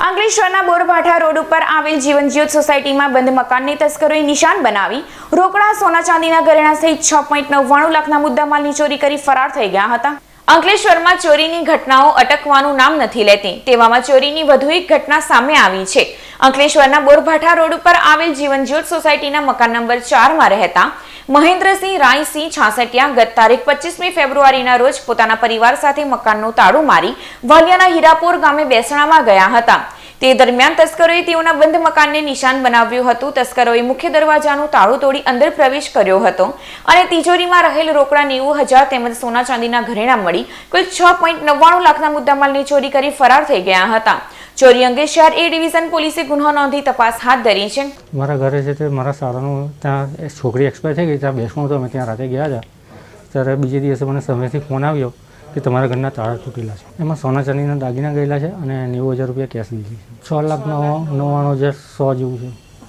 અંકલેશ્વરના બોરભાઠા રોડ ઉપર આવેલ જીવનજ્યોત સોસાયટીમાં બંધ મકાનની તસ્કરોએ નિશાન બનાવી રોકડા સોના ચાંદીના ઘરેણા સહિત 6.99 લાખના મુદ્દામાલની ચોરી કરી ફરાર થઈ ગયા હતા। અંકલેશ્વરમાં ચોરીની ઘટનાઓ અટકવાનું નામ નથી લેતી, તેવામાં ચોરીની વધુ એક ઘટના સામે આવી છે। અંકલેશ્વરના બોરભાઠા રોડ ઉપર આવેલ જીવનજ્યોત સોસાયટીના મકાન નંબર 4 માં રહેતા મહેન્દ્રસિંહ રાયસિંહ છાસઠિયા ગત તારીખ 25મી ફેબ્રુઆરીના રોજ પોતાના પરિવાર સાથે મકાનનું તાળું મારી વાલિયાના હીરાપોર ગામે બેસણામાં ગયા હતા। તે દરમિયાન તસ્કરોએ તેઓના બંધ મકાનને નિશાન બનાવ્યું હતું। તસ્કરોએ મુખ્ય દરવાજાનું તાળું તોડી અંદર પ્રવેશ કર્યો હતો અને તિજોરીમાં રહેલ રોકડા 90,000 તેમજ સોના ચાંદીના ઘરેણા મળી કુલ 6.99 લાખના મુદ્દામાલની ચોરી કરી ફરાર થઈ ગયા હતા। ચોરી અંગે શહેર એ ડિવિઝન પોલીસે ગુનો નોંધી તપાસ હાથ ધરી છે। મારા ઘરે છે તે મારા સારાનું ત્યાં છોકરી એક્સપાયર થઈ ગઈ, ત્યાં બેસવું હતું, અમે ત્યાં રાતે ગયા હતા। ત્યારે બીજે દિવસે મને સામેથી ફોન આવ્યો કે તમારા ઘરના તાળા તૂટેલા છે, એમાં સોના ચાંદીના દાગીના ગયેલા છે અને 90,000 રૂપિયા કેશ લીધી છે। 6,99,100 જેવું છે।